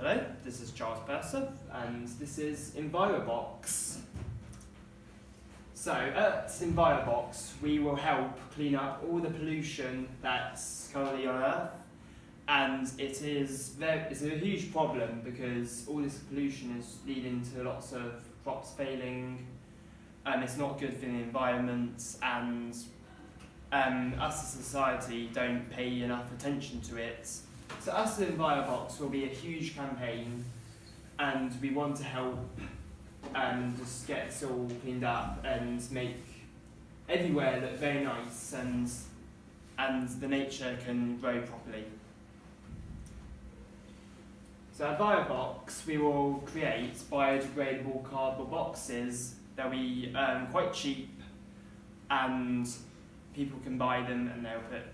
Hello, this is Charles Purser, and this is Envirobox. So at Envirobox, we will help clean up all the pollution that's currently on Earth, and it's a huge problem because all this pollution is leading to lots of crops failing, and it's not good for the environment, and us as a society don't pay enough attention to it. So us at Envirobox will be a huge campaign, and we want to help just get this all cleaned up and make everywhere look very nice, and the nature can grow properly. So at Envirobox, we will create biodegradable cardboard boxes. They'll be quite cheap, and people can buy them, and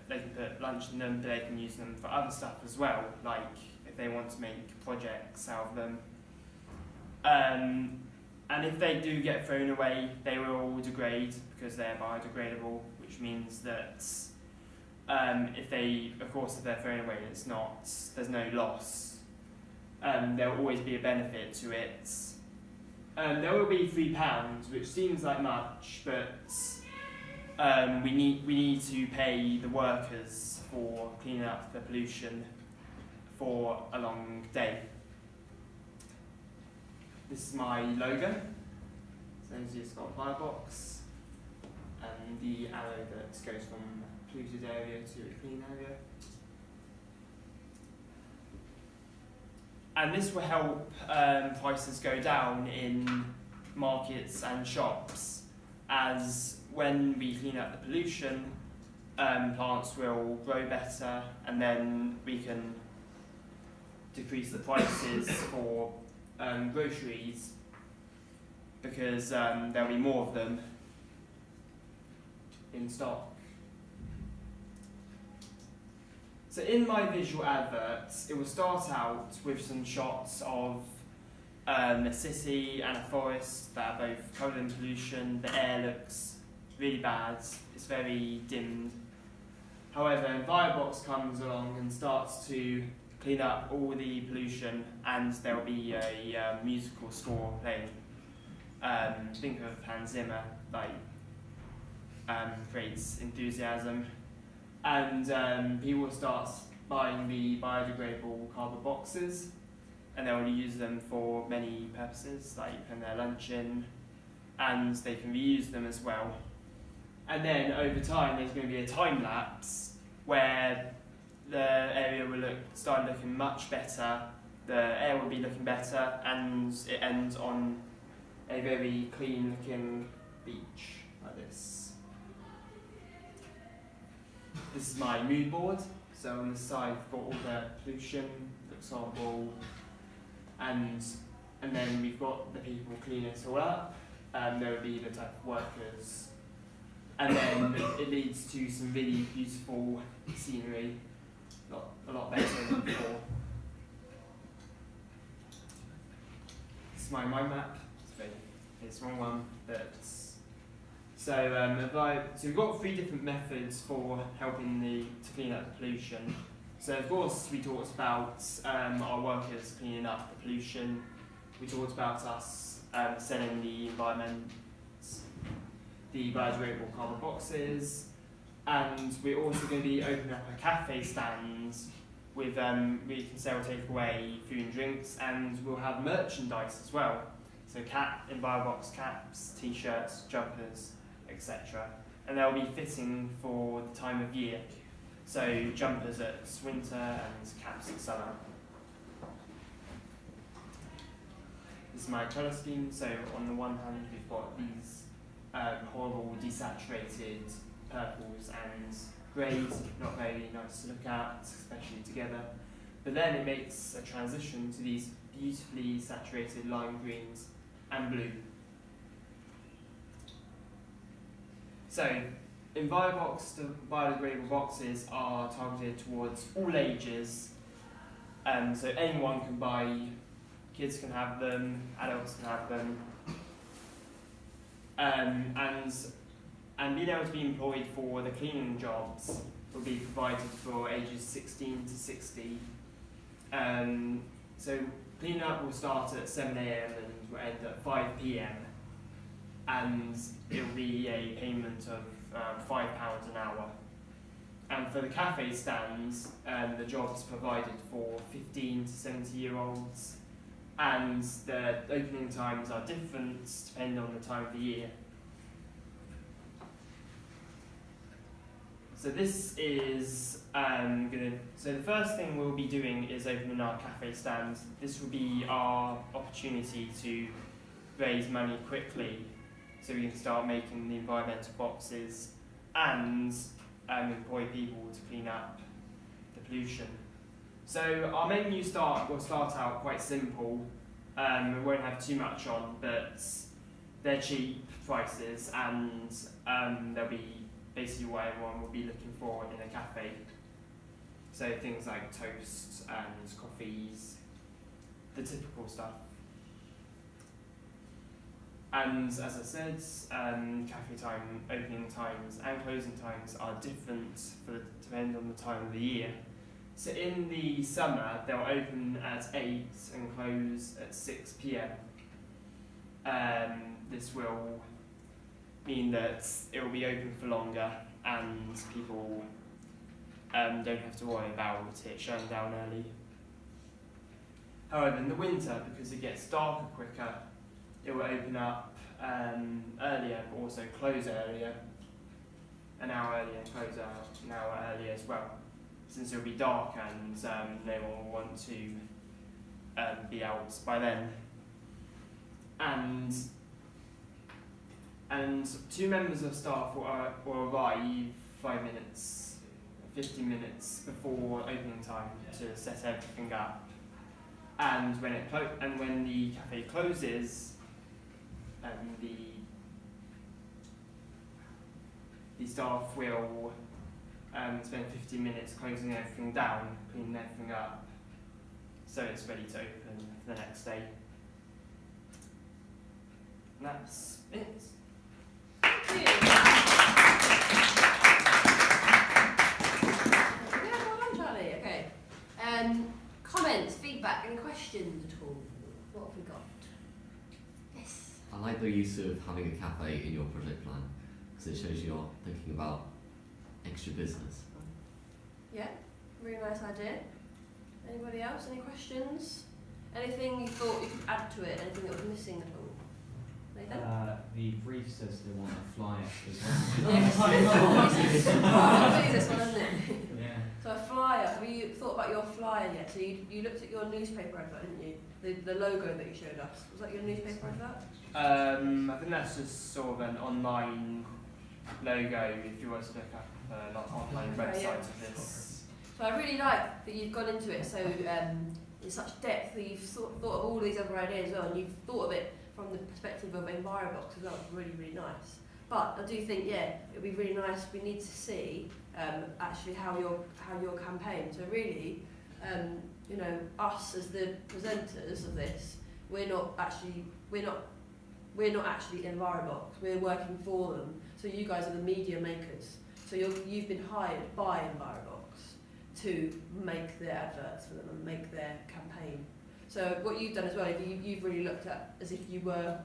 they can put lunch in them, but they can use them for other stuff as well, like if they want to make projects out of them. And if they do get thrown away, they will all degrade because they're biodegradable, which means that if they're thrown away, there's no loss. There will always be a benefit to it. There will be £3, which seems like much, but we need to pay the workers for cleaning up the pollution for a long day. This is my logo. So it's got a firebox and the arrow that goes from a polluted area to a clean area. And this will help prices go down in markets and shops, as when we clean up the pollution, plants will grow better, and then we can decrease the prices for groceries because there'll be more of them in stock. So in my visual adverts, it will start out with some shots of a city and a forest that are both covered in pollution. The air looks really bad, it's very dimmed. However, Envirobox comes along and starts to clean up all the pollution, and there will be a musical score playing. Think of Hans Zimmer, creates enthusiasm, and people will start buying the biodegradable cardboard boxes, and they will use them for many purposes, like putting their lunch in, and they can reuse them as well. And then over time, there's going to be a time lapse where the area will start looking much better, the air will be looking better, and it ends on a very clean looking beach like this. This is my mood board. So on the side, I've got all the pollution, looks horrible, and then we've got the people cleaning it all up, and there will be the type of workers, and then it leads to some really beautiful scenery, a lot better than before. This is my mind map. It's the wrong one, so we've got 3 different methods for helping to clean up the pollution. So of course we talked about our workers cleaning up the pollution. We talked about us selling the biodegradable cardboard boxes, and we're also going to be opening up a cafe stand with we can sell takeaway food and drinks, and we'll have merchandise as well. So Envirobox caps, t-shirts, jumpers, etc. And they'll be fitting for the time of year. So jumpers at winter and caps at summer. This is my colour scheme. So on the one hand, we've got these horrible desaturated purples and greys, not very nice to look at, especially together. But then it makes a transition to these beautifully saturated lime greens and blue. So, Envirobox, the biodegradable boxes are targeted towards all ages, so anyone can buy, kids can have them, adults can have them, and being able to be employed for the cleaning jobs will be provided for ages 16 to 60. So cleaning up will start at 7 AM and will end at 5 PM, and it will be a payment of £5 an hour. And for the cafe stands, the job's provided for 15 to 70-year-olds, and the opening times are different depending on the time of the year. So this is so the first thing we'll be doing is opening our cafe stand. This will be our opportunity to raise money quickly, so we can start making the environmental boxes and employ people to clean up the pollution. So our menu will start out quite simple. We won't have too much on, but they're cheap prices, and they'll be basically what everyone will be looking for in a cafe. So things like toast and coffees, the typical stuff. And as I said, cafe time, opening times and closing times are different depending on the time of the year. So in the summer, they'll open at 8 and close at 6 PM. This will mean that it will be open for longer, and people don't have to worry about it shutting down early. However, in the winter, because it gets darker quicker, it will open up earlier, but also close earlier, an hour earlier, and close an hour earlier as well, since it will be dark and no one will want to be out by then. And 2 members of staff will arrive 15 minutes before opening time to set everything up. And when the cafe closes, the staff will spend 15 minutes closing everything down, cleaning everything up, so it's ready to open the next day. And that's it. Thank you. Yeah, well done, Charlie. Okay. Comments, feedback, any questions at all? What have we got? Yes. I like the use of having a cafe in your project plan, because it shows you're thinking about extra business. Yeah, really nice idea. Anybody else? Any questions? Anything you thought you could add to it? Anything that was missing at all? Nathan? The brief says they want a flyer as well. Yes. This one, isn't it? Yeah. So a flyer. Have you thought about your flyer yet? So you looked at your newspaper advert, didn't you? The logo that you showed us. Was that your newspaper advert? I think that's just sort of an online logo if you were to look up an online website of this. So I really like that you've gone into it so in such depth, that you've thought of all these other ideas as well, and you've thought of it from the perspective of Envirobox as well. It's really, really nice. But I do think, yeah, it'd be really nice. We need to see actually how your campaign. So really, you know, us as the presenters of this, we're not actually Envirobox. We're working for them. So you guys are the media makers. So you've been hired by Envirobox to make their adverts for them and make their campaign. So what you've done as well, you've really looked at as if you were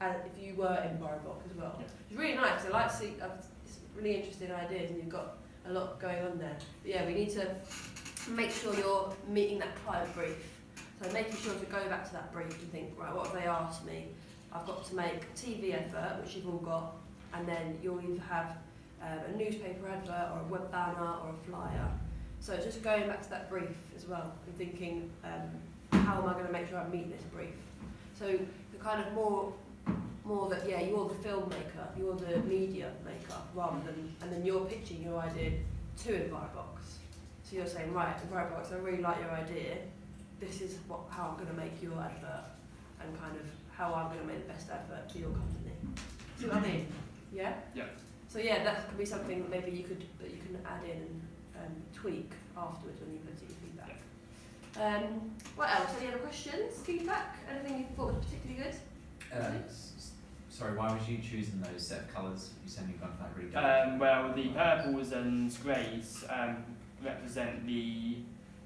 Envirobox as well. Yeah. It's really nice. I like to see it's really interesting ideas, and you've got a lot going on there. But yeah, we need to make sure you're meeting that client brief. So making sure to go back to that brief and think, right, what have they asked me? I've got to make a TV advert, which you've all got, and then you'll either have a newspaper advert or a web banner or a flyer. So just going back to that brief as well and thinking, how am I going to make sure I meet this brief? So the kind of more that, yeah, you're the filmmaker, you're the media maker, rather than, and then you're pitching your idea to Envirobox. So you're saying, right, Envirobox, I really like your idea. This is how I'm going to make your advert, and kind of how I'm going to make the best advert for your company. See what I mean? Yeah? Yeah. So yeah, that could be something that maybe you can add in and tweak afterwards when you put your feedback. Yeah. What else? Any other questions? Feedback? Anything you thought was particularly good? Sorry, why was you choosing those set of colours? You said you've gone for that really Well, the purples and greys represent the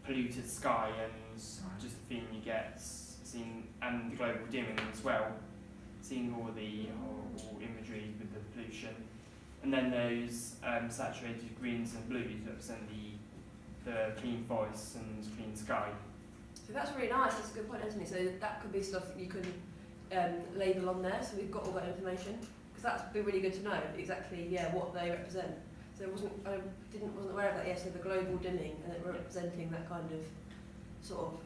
polluted sky and just the feeling you get seeing, and the global dimming as well, seeing all the horrible imagery with the pollution. And then those saturated greens and blues represent the clean forests and clean sky. So that's really nice. That's a good point, isn't it? So that could be stuff that you could label on there. So we've got all that information, because that'd be really good to know exactly what they represent. So wasn't aware of that. So the global dimming and it representing that kind of sort of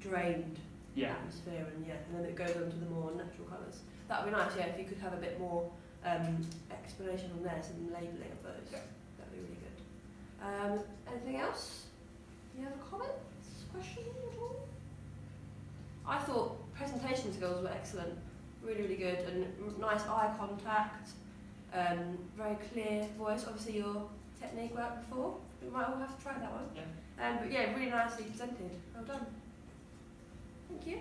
drained atmosphere, and then it goes on to the more natural colours. That would be nice. If you could have a bit more explanation on there, some labelling of those. That'd be really good. Anything else? Any other comments, questions at all? I thought presentation skills were excellent, really, really good, and nice eye contact, very clear voice. Obviously your technique worked before. We might all have to try that one. Yeah. But really nicely presented. Well done. Thank you.